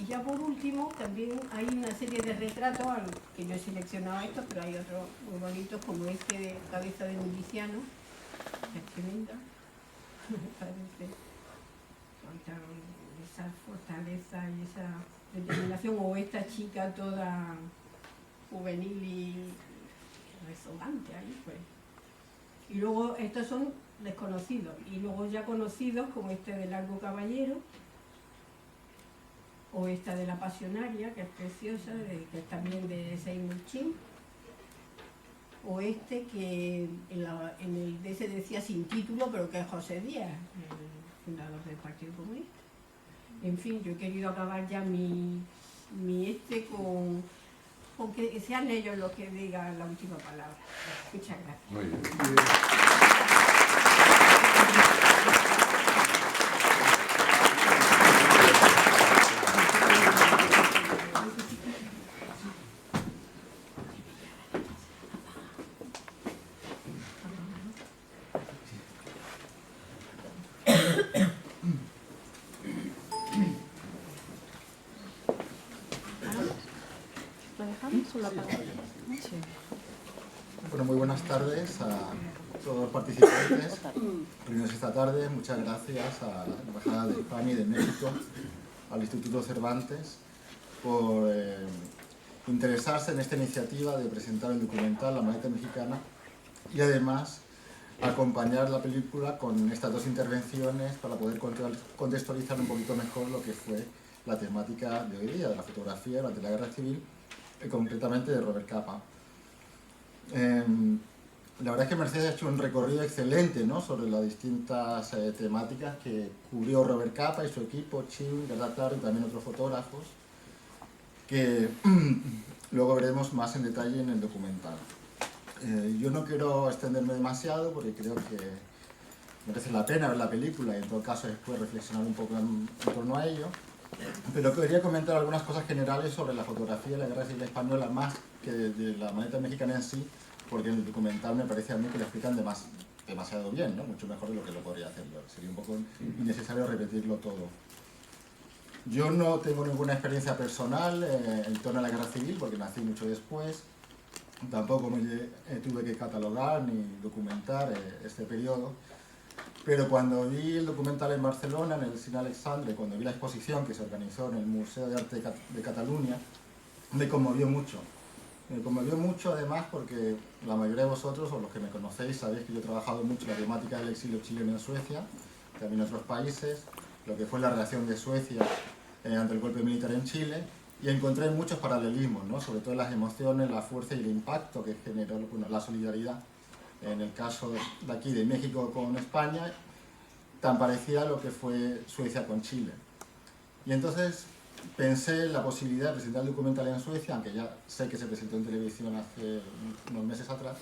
Y ya por último, también hay una serie de retratos, que yo he seleccionado estos, pero hay otros muy bonitos, como este de cabeza de miliciano, que es tremenda, me parece, esa fortaleza y esa determinación, o esta chica toda juvenil y resonante ahí, pues. Y luego estos son desconocidos, y luego ya conocidos, como este de Largo Caballero, o esta de La Pasionaria, que es preciosa, que es también de Seymour Chin, o este que en el de ese decía Sin Título, pero que es José Díaz, el fundador del Partido Comunista. En fin, yo he querido acabar ya mi con que sean ellos los que digan la última palabra. Muchas gracias. Muy bien. Bueno, muy buenas tardes a todos los participantes reunidos esta tarde. Muchas gracias a la Embajada de España y de México, al Instituto Cervantes, por interesarse en esta iniciativa de presentar el documental La Maleta Mexicana y además acompañar la película con estas dos intervenciones para poder contextualizar un poquito mejor lo que fue la temática de hoy día, de la fotografía durante la Guerra Civil, y concretamente de Robert Capa. La verdad es que Mercedes ha hecho un recorrido excelente, ¿no?, sobre las distintas temáticas que cubrió Robert Capa y su equipo, Chin, Gerda Taro y también otros fotógrafos, que luego veremos más en detalle en el documental. Yo no quiero extenderme demasiado porque creo que merece la pena ver la película y en todo caso después reflexionar un poco en torno a ello. Pero quería comentar algunas cosas generales sobre la fotografía de la Guerra Civil Española, más que de la maleta mexicana en sí, porque en el documental me parece a mí que lo explican demasiado bien, ¿no?, mucho mejor de lo que lo podría hacer yo. Sería un poco innecesario repetirlo todo. Yo no tengo ninguna experiencia personal en torno a la Guerra Civil, porque nací mucho después. Tampoco tuve que catalogar ni documentar este periodo. Pero cuando vi el documental en Barcelona, en el Cine Alexandre, cuando vi la exposición que se organizó en el Museo de Arte de Cataluña, me conmovió mucho. Me conmovió mucho además porque la mayoría de vosotros, o los que me conocéis, sabéis que yo he trabajado mucho en la temática del exilio chileno en Suecia, también en otros países, lo que fue la reacción de Suecia ante el golpe militar en Chile, y encontré muchos paralelismos, ¿no?, sobre todo las emociones, la fuerza y el impacto que generó, bueno, la solidaridad. En el caso de aquí, de México con España, tan parecida a lo que fue Suecia con Chile. Y entonces pensé en la posibilidad de presentar el documental en Suecia, aunque ya sé que se presentó en televisión hace unos meses atrás,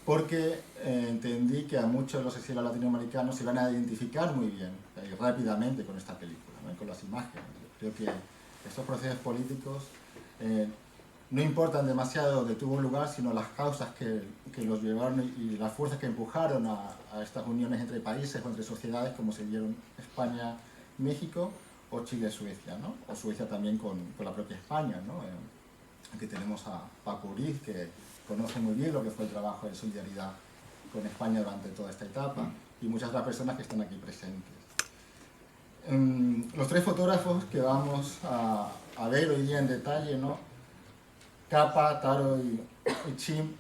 porque entendí que a muchos de los exiliados latinoamericanos se iban a identificar muy bien y rápidamente con esta película, ¿no?, con las imágenes. Creo que estos procesos políticos no importan demasiado dónde tuvo lugar, sino las causas que los llevaron y las fuerzas que empujaron a estas uniones entre países o entre sociedades, como se dieron España-México o Chile-Suecia, ¿no?, o Suecia también con la propia España, ¿no? Aquí tenemos a Paco Uriz, que conoce muy bien lo que fue el trabajo de solidaridad con España durante toda esta etapa, y muchas otras personas que están aquí presentes. Los tres fotógrafos que vamos a ver hoy día en detalle, ¿no?, Capa, Taro y Chin,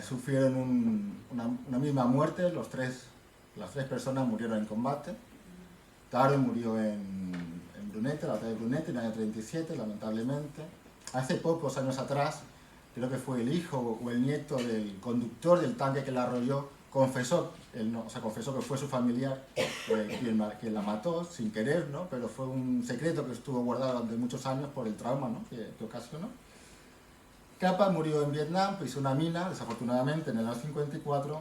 sufrieron una misma muerte. Las tres personas murieron en combate. Taro murió en Brunete, la batalla de Brunete, en el año 37, lamentablemente. Hace pocos años atrás, creo que fue el hijo o el nieto del conductor del tanque que la arrolló, confesó que fue su familiar quien la mató, sin querer, ¿no?, pero fue un secreto que estuvo guardado durante muchos años por el trauma, ¿no?, que ocasionó. Capa murió en Vietnam, pisó una mina, desafortunadamente, en el año 54,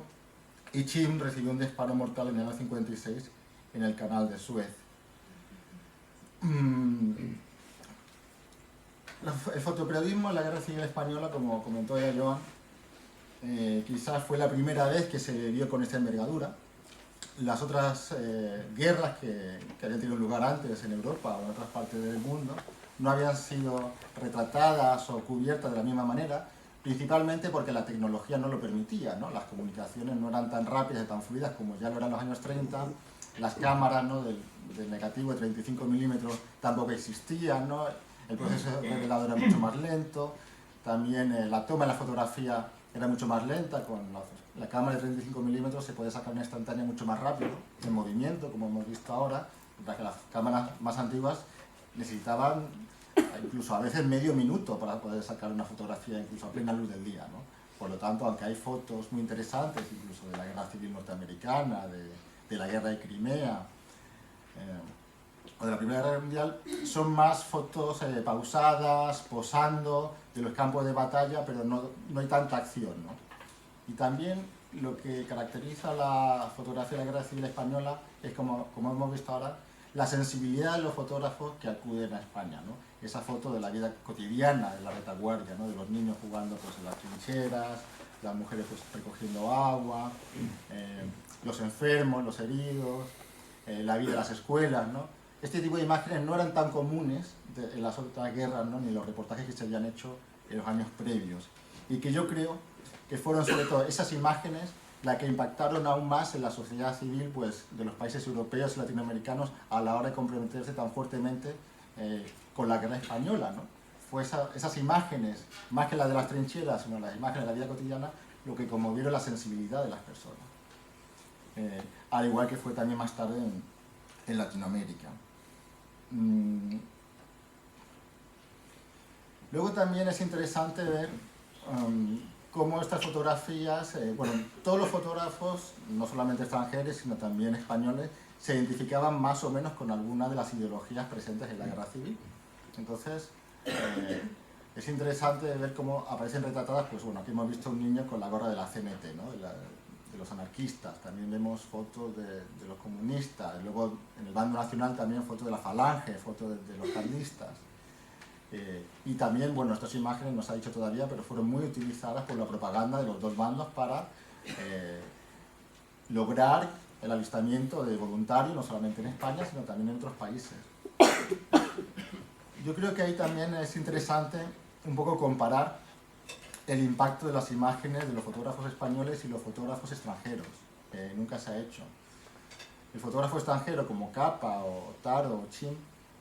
y Chin recibió un disparo mortal en el año 56 en el canal de Suez. El fotoperiodismo en la Guerra Civil Española, como comentó ya Joan, quizás fue la primera vez que se vio con esta envergadura. las otras guerras que habían tenido lugar antes en Europa o en otras partes del mundo no habían sido retratadas o cubiertas de la misma manera, principalmente porque la tecnología no lo permitía, ¿no? Las comunicaciones no eran tan rápidas y tan fluidas como ya lo eran en los años 30, las cámaras, ¿no?, del negativo de 35 milímetros tampoco existían, ¿no? El proceso revelador era mucho más lento, también la toma de la fotografía era mucho más lenta, con la cámara de 35 milímetros se puede sacar una instantánea mucho más rápido, en movimiento, como hemos visto ahora, mientras que las cámaras más antiguas necesitaban incluso a veces medio minuto para poder sacar una fotografía, incluso a plena luz del día, ¿no? Por lo tanto, aunque hay fotos muy interesantes, incluso de la Guerra Civil Norteamericana, de la Guerra de Crimea, o de la Primera Guerra Mundial, son más fotos pausadas, posando, de los campos de batalla, pero no hay tanta acción, ¿no? Y también lo que caracteriza la fotografía de la Guerra Civil Española es, como hemos visto ahora, la sensibilidad de los fotógrafos que acuden a España, ¿no? Esa foto de la vida cotidiana de la retaguardia, ¿no?, de los niños jugando, pues, en las trincheras, las mujeres, pues, recogiendo agua, los enfermos, los heridos, la vida de las escuelas, ¿no? Este tipo de imágenes no eran tan comunes en las otras guerras, ¿no?, ni en los reportajes que se habían hecho en los años previos, y que yo creo que fueron sobre todo esas imágenes las que impactaron aún más en la sociedad civil, pues, de los países europeos y latinoamericanos a la hora de comprometerse tan fuertemente con la guerra española, ¿no? Fue esas imágenes, más que las de las trincheras, sino las imágenes de la vida cotidiana, lo que conmovieron la sensibilidad de las personas. Al igual que fue también más tarde en Latinoamérica. Luego también es interesante ver cómo estas fotografías, bueno, todos los fotógrafos, no solamente extranjeros, sino también españoles, se identificaban más o menos con alguna de las ideologías presentes en la Guerra Civil. Entonces, es interesante ver cómo aparecen retratadas, pues bueno, aquí hemos visto un niño con la gorra de la CNT, ¿no?, de los anarquistas, también vemos fotos de los comunistas, y luego en el bando nacional también fotos de la Falange, fotos de los carlistas. Y también, bueno, estas imágenes no se ha dicho todavía, pero fueron muy utilizadas por la propaganda de los dos bandos para lograr el alistamiento de voluntarios, no solamente en España, sino también en otros países. Yo creo que ahí también es interesante un poco comparar el impacto de las imágenes de los fotógrafos españoles y los fotógrafos extranjeros, que nunca se ha hecho. El fotógrafo extranjero como Capa o Taro o Chin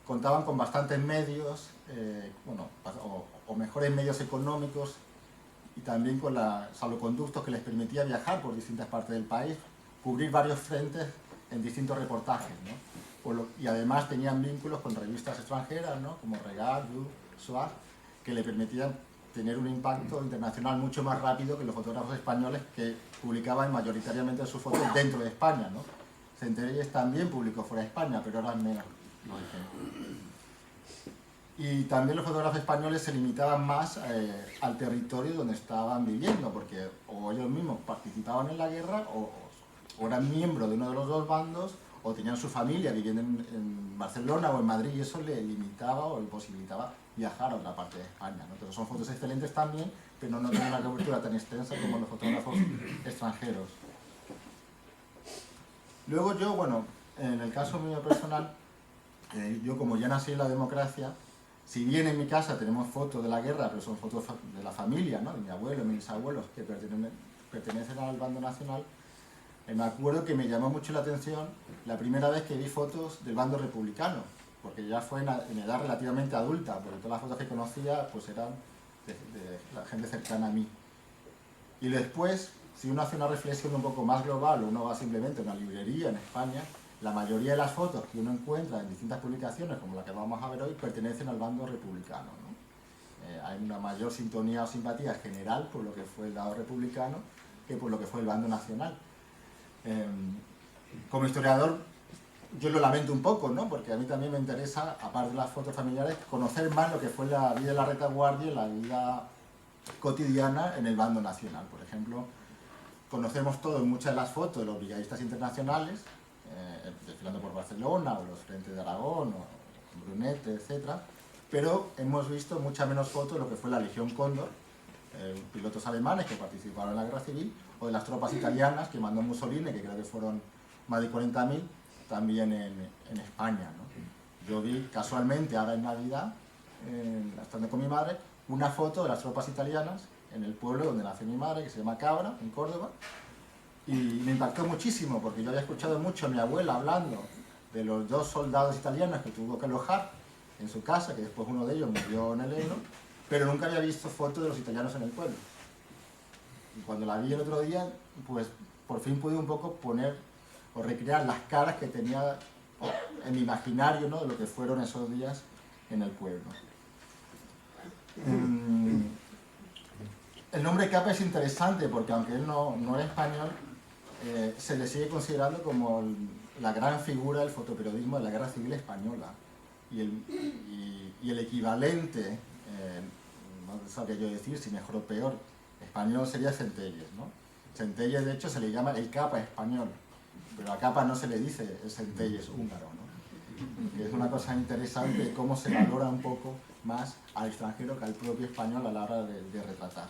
contaban con bastantes medios, bueno, o mejores medios económicos, y también con salvoconductos que les permitía viajar por distintas partes del país, cubrir varios frentes en distintos reportajes, ¿no? Y además tenían vínculos con revistas extranjeras, ¿no?, como Regard, Blue, Soir, que le permitían tener un impacto internacional mucho más rápido que los fotógrafos españoles, que publicaban mayoritariamente sus fotos dentro de España, ¿no? Centelles también publicó fuera de España, pero eran menos, lo dije. Y también los fotógrafos españoles se limitaban más al territorio donde estaban viviendo, porque o ellos mismos participaban en la guerra, o eran miembros de uno de los dos bandos, o tenían su familia viviendo en Barcelona o en Madrid, y eso le limitaba o le posibilitaba viajar a otra parte de España, ¿no? Entonces son fotos excelentes también, pero no tienen una cobertura tan extensa como los fotógrafos extranjeros. Luego yo, bueno, en el caso mío personal, yo como ya nací en la democracia, si bien en mi casa tenemos fotos de la guerra, pero son fotos de la familia, ¿no?, de mi abuelo, de mis abuelos, que pertenecen al bando nacional, me acuerdo que me llamó mucho la atención la primera vez que vi fotos del bando republicano, porque ya fue en edad relativamente adulta, porque todas las fotos que conocía pues eran de la gente cercana a mí. Y después, si uno hace una reflexión un poco más global, o uno va simplemente a una librería en España, la mayoría de las fotos que uno encuentra en distintas publicaciones, como la que vamos a ver hoy, pertenecen al bando republicano, ¿no? Hay una mayor sintonía o simpatía general por lo que fue el lado republicano que por lo que fue el bando nacional. Como historiador, yo lo lamento un poco, ¿no?, porque a mí también me interesa, aparte de las fotos familiares, conocer más lo que fue la vida de la retaguardia y la vida cotidiana en el bando nacional. Por ejemplo, conocemos todos muchas de las fotos de los brigadistas internacionales, desfilando por Barcelona, o los frentes de Aragón, o Brunete, etc. Pero hemos visto muchas menos fotos de lo que fue la Legión Cóndor, pilotos alemanes que participaron en la Guerra Civil, o de las tropas italianas que mandó Mussolini, que creo que fueron más de 40.000 también en España, ¿no? Yo vi casualmente ahora en Navidad, estando con mi madre, una foto de las tropas italianas en el pueblo donde nació mi madre, que se llama Cabra, en Córdoba, y me impactó muchísimo porque yo había escuchado mucho a mi abuela hablando de los 2 soldados italianos que tuvo que alojar en su casa, que después uno de ellos murió en el Ebro, pero nunca había visto fotos de los italianos en el pueblo. Y cuando la vi el otro día, pues por fin pude un poco poner o recrear las caras que tenía en mi imaginario, ¿no?, de lo que fueron esos días en el pueblo. El nombre Capa es interesante porque aunque él no es español, se le sigue considerando como la gran figura del fotoperiodismo de la Guerra Civil Española. Y el equivalente, no sabría yo decir si mejor o peor, español sería Centelles, ¿no? Centelles, de hecho, se le llama el Capa español, pero a Capa no se le dice el Centelles húngaro, ¿no? Que es una cosa interesante de cómo se valora un poco más al extranjero que al propio español a la hora de retratar.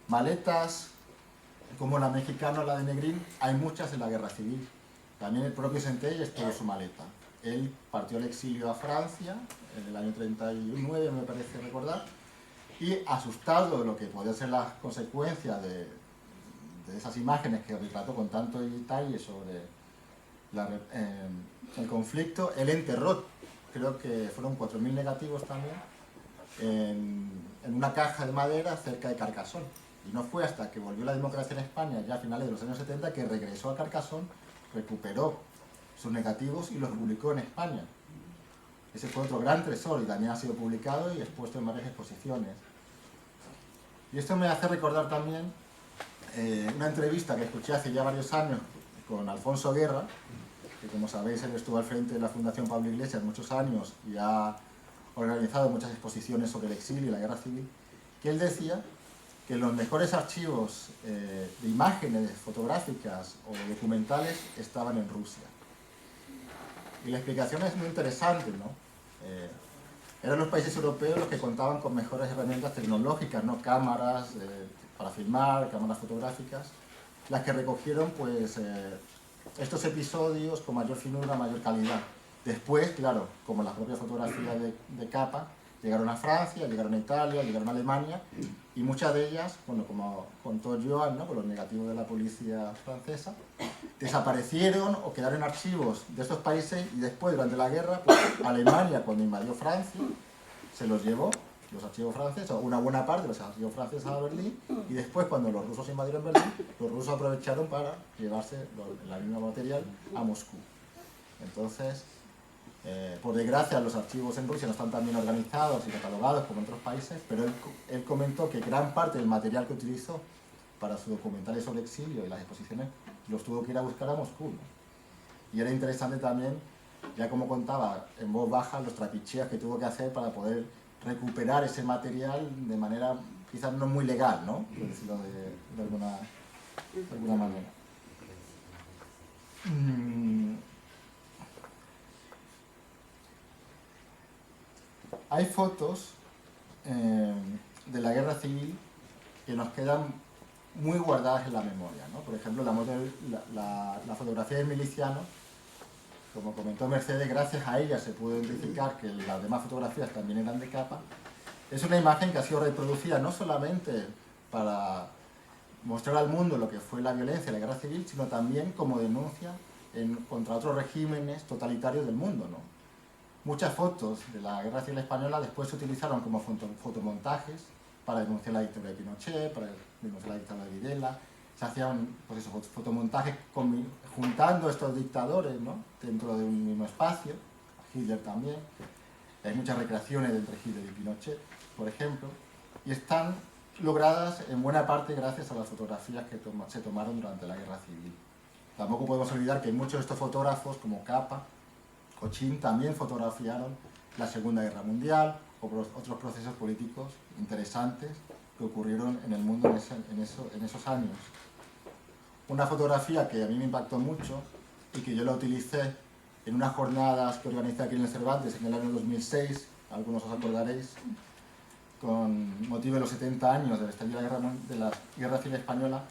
Maletas, como la mexicana o la de Negrín, hay muchas en la Guerra Civil. También el propio Centelles tuvo su maleta. Él partió al exilio a Francia en el año 39, me parece recordar, y asustado de lo que podían ser las consecuencias de esas imágenes que retrató con tanto detalle sobre el conflicto, él enterró, creo que fueron 4.000 negativos también, en una caja de madera cerca de Carcassonne. Y no fue hasta que volvió la democracia en España, ya a finales de los años 70, que regresó a Carcassonne, recuperó sus negativos y los publicó en España. Ese fue otro gran tesoro y también ha sido publicado y expuesto en varias exposiciones. Y esto me hace recordar también una entrevista que escuché hace ya varios años con Alfonso Guerra, que como sabéis él estuvo al frente de la Fundación Pablo Iglesias muchos años y ha organizado muchas exposiciones sobre el exilio y la guerra civil, que él decía que los mejores archivos de imágenes fotográficas o documentales estaban en Rusia. Y la explicación es muy interesante, ¿no? Eran los países europeos los que contaban con mejores herramientas tecnológicas, ¿no? Cámaras para filmar, cámaras fotográficas, las que recogieron pues, estos episodios con mayor finura, mayor calidad. Después, claro, como las propias fotografías de Capa, llegaron a Francia, llegaron a Italia, llegaron a Alemania, y muchas de ellas, bueno, como contó Joan, ¿no?, con los negativos de la policía francesa, desaparecieron o quedaron en archivos de estos países, y después, durante la guerra, pues, Alemania, cuando invadió Francia, se los llevó, los archivos franceses, o una buena parte de los archivos franceses a Berlín, y después, cuando los rusos invadieron Berlín, los rusos aprovecharon para llevarse el mismo material a Moscú. Entonces, por desgracia, los archivos en Rusia no están tan bien organizados y catalogados como en otros países, pero él comentó que gran parte del material que utilizó para sus documentales sobre exilio y las exposiciones los tuvo que ir a buscar a Moscú, ¿no? Y era interesante también, ya como contaba en voz baja, los trapicheos que tuvo que hacer para poder recuperar ese material de manera quizás no muy legal, ¿no?, por decirlo de alguna manera. Hay fotos de la guerra civil que nos quedan muy guardadas en la memoria, ¿no? Por ejemplo, la fotografía del miliciano, como comentó Mercedes, gracias a ella se pudo identificar que las demás fotografías también eran de Capa. Es una imagen que ha sido reproducida no solamente para mostrar al mundo lo que fue la violencia y la guerra civil, sino también como denuncia contra otros regímenes totalitarios del mundo, ¿no? Muchas fotos de la Guerra Civil Española después se utilizaron como fotomontajes para denunciar la dictadura de Pinochet, para denunciar la dictadura de Videla. Se hacían, pues eso, fotomontajes juntando a estos dictadores, ¿no?, dentro de un mismo espacio. Hitler también. Hay muchas recreaciones entre Hitler y Pinochet, por ejemplo, y están logradas en buena parte gracias a las fotografías que se tomaron durante la Guerra Civil. Tampoco podemos olvidar que muchos de estos fotógrafos, como Capa o Chin, también fotografiaron la Segunda Guerra Mundial o otros procesos políticos interesantes que ocurrieron en el mundo en esos años. Una fotografía que a mí me impactó mucho y que yo la utilicé en unas jornadas que organizé aquí en el Cervantes en el año 2006, algunos os acordaréis, con motivo de los 70 años del estallido de la Guerra Civil Española,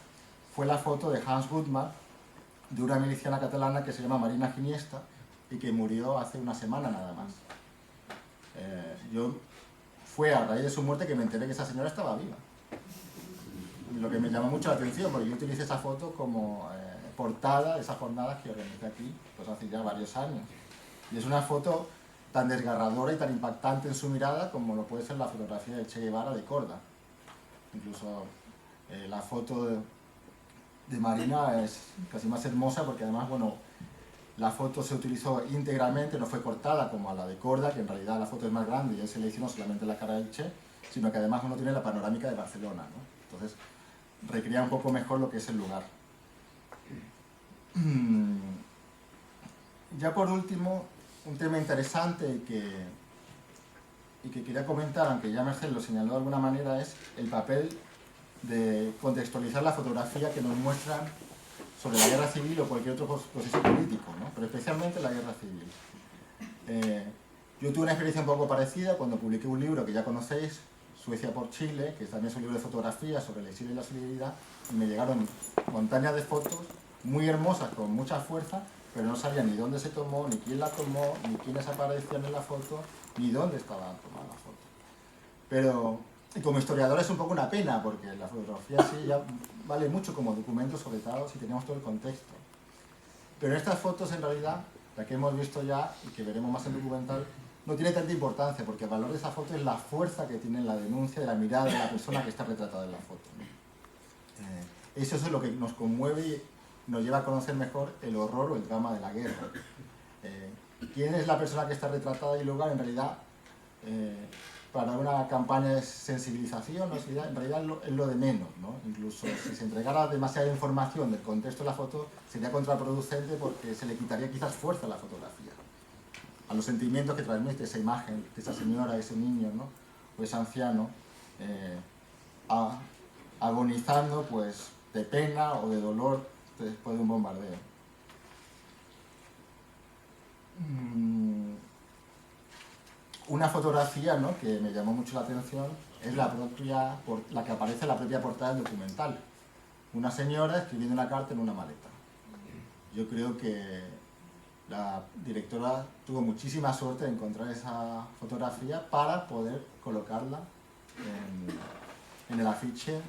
fue la foto de Hans Gutmann de una miliciana catalana que se llama Marina Giniesta y que murió hace una semana nada más. Fue a raíz de su muerte que me enteré que esa señora estaba viva. Y lo que me llamó mucho la atención, porque yo utilicé esa foto como portada de esas jornadas que organizé aquí pues hace ya varios años. Y es una foto tan desgarradora y tan impactante en su mirada como lo puede ser la fotografía de Che Guevara de Korda. Incluso la foto de Marina es casi más hermosa porque además, bueno, la foto se utilizó íntegramente, no fue cortada como a la de Korda, que en realidad la foto es más grande y él se le hizo no solamente la cara del Che, sino que además uno tiene la panorámica de Barcelona, ¿no? Entonces, recrea un poco mejor lo que es el lugar. Ya por último, un tema interesante y que quería comentar, aunque ya Merced lo señaló de alguna manera, es el papel de contextualizar la fotografía que nos muestran sobre la guerra civil o cualquier otro proceso político, ¿no? Pero especialmente la guerra civil. Yo tuve una experiencia un poco parecida cuando publiqué un libro que ya conocéis, Suecia por Chile, que también es un libro de fotografía sobre el exilio y la solidaridad, y me llegaron montañas de fotos muy hermosas, con mucha fuerza, pero no sabía ni dónde se tomó, ni quién la tomó, ni quiénes aparecían en la foto, ni dónde estaba tomada la foto. Pero, y como historiador es un poco una pena, porque la fotografía sí ya vale mucho como documento, sobre todo si tenemos todo el contexto. Pero estas fotos, en realidad, la que hemos visto ya, y que veremos más en el documental, no tiene tanta importancia, porque el valor de esa foto es la fuerza que tiene la denuncia de la mirada de la persona que está retratada en la foto, ¿no? Eso es lo que nos conmueve y nos lleva a conocer mejor el horror o el drama de la guerra. ¿Quién es la persona que está retratada y lugar? En realidad, para una campaña de sensibilización, ¿no? En realidad es lo de menos, ¿no? Incluso si se entregara demasiada información del contexto de la foto, sería contraproducente porque se le quitaría quizás fuerza a la fotografía, a los sentimientos que transmite esa imagen, de esa señora, ese niño, ¿no? O ese anciano, agonizando pues, de pena o de dolor después de un bombardeo. Una fotografía, ¿no?, que me llamó mucho la atención es la que aparece en la propia portada del documental. Una señora escribiendo una carta en una maleta. Yo creo que la directora tuvo muchísima suerte de encontrar esa fotografía para poder colocarla en el afiche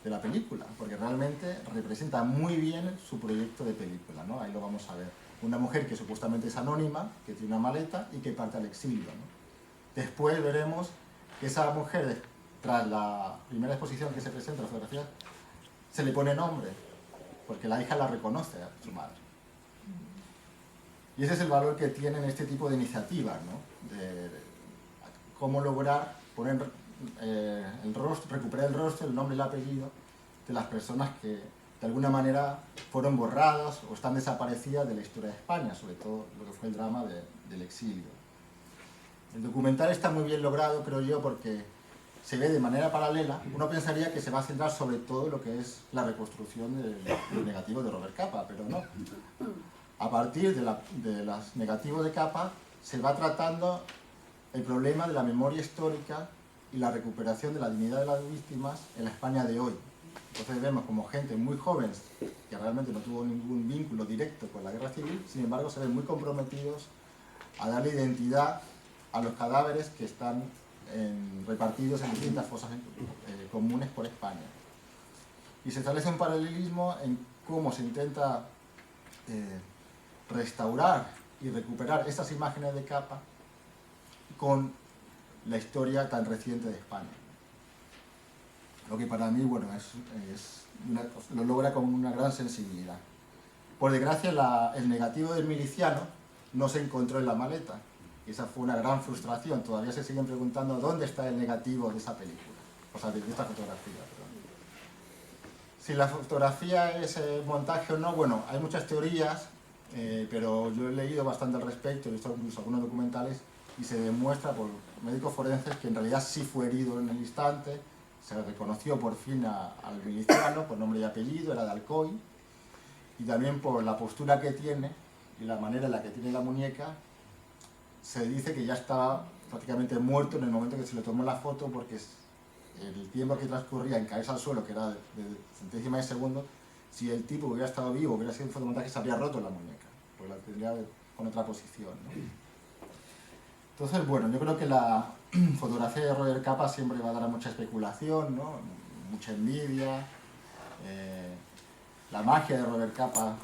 de la película, porque realmente representa muy bien su proyecto de película, ¿no? Ahí lo vamos a ver. Una mujer que supuestamente es anónima, que tiene una maleta y que parte al exilio, ¿no? Después veremos que esa mujer, tras la primera exposición que se presenta, la fotografía, se le pone nombre, porque la hija la reconoce a su madre. Y ese es el valor que tienen este tipo de iniciativas, ¿no? De cómo lograr poner el rostro, recuperar el rostro, el nombre y el apellido de las personas que de alguna manera fueron borradas o están desaparecidas de la historia de España, sobre todo lo que fue el drama del exilio. El documental está muy bien logrado, creo yo, porque se ve de manera paralela. Uno pensaría que se va a centrar sobre todo lo que es la reconstrucción del negativo de Robert Capa, pero no. A partir de los negativos de Capa se va tratando el problema de la memoria histórica y la recuperación de la dignidad de las víctimas en la España de hoy. Entonces vemos como gente muy joven, que realmente no tuvo ningún vínculo directo con la guerra civil, sin embargo se ven muy comprometidos a darle identidad a los cadáveres que están repartidos en distintas fosas comunes por España. Y se establece un paralelismo en cómo se intenta restaurar y recuperar estas imágenes de Capa con la historia tan reciente de España. Lo que para mí, bueno, lo logra con una gran sensibilidad. Por desgracia, el negativo del miliciano no se encontró en la maleta. Y esa fue una gran frustración. Todavía se siguen preguntando dónde está el negativo de esa película, o sea, de esta fotografía. Perdón. Si la fotografía es montaje o no, bueno, hay muchas teorías, pero yo he leído bastante al respecto, he visto incluso algunos documentales, y se demuestra por médicos forenses que en realidad sí fue herido en el instante, se reconoció por fin al miliciano por nombre y apellido, era de Alcoy, y también por la postura que tiene y la manera en la que tiene la muñeca, se dice que ya estaba prácticamente muerto en el momento que se le tomó la foto, porque el tiempo que transcurría en caerse al suelo, que era de centésimas de segundo, si el tipo hubiera estado vivo, hubiera sido un fotomontaje, se habría roto la muñeca, porque la tendría con otra posición, ¿no? Entonces, bueno, yo creo que la fotografía de Robert Capa siempre va a dar a mucha especulación, ¿no? Mucha envidia. La magia de Robert Capa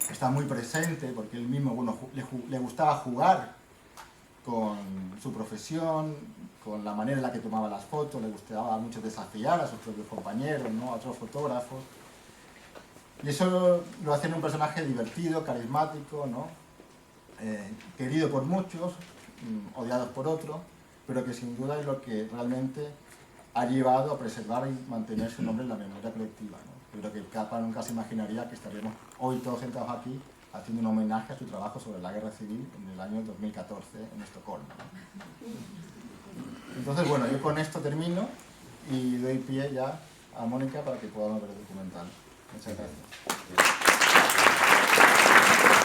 está muy presente porque él mismo, bueno, le gustaba jugar con su profesión, con la manera en la que tomaba las fotos, le gustaba mucho desafiar a sus propios compañeros, ¿no? A otros fotógrafos. Y eso lo hacía en un personaje divertido, carismático, ¿no? Querido por muchos, odiados por otros, pero que sin duda es lo que realmente ha llevado a preservar y mantener su nombre en la memoria colectiva, ¿no? Yo creo que Capa nunca se imaginaría que estaríamos hoy todos sentados aquí haciendo un homenaje a su trabajo sobre la guerra civil en el año 2014 en Estocolmo, ¿no? Entonces, bueno, yo con esto termino y doy pie ya a Mónica para que podamos ver el documental. Muchas gracias.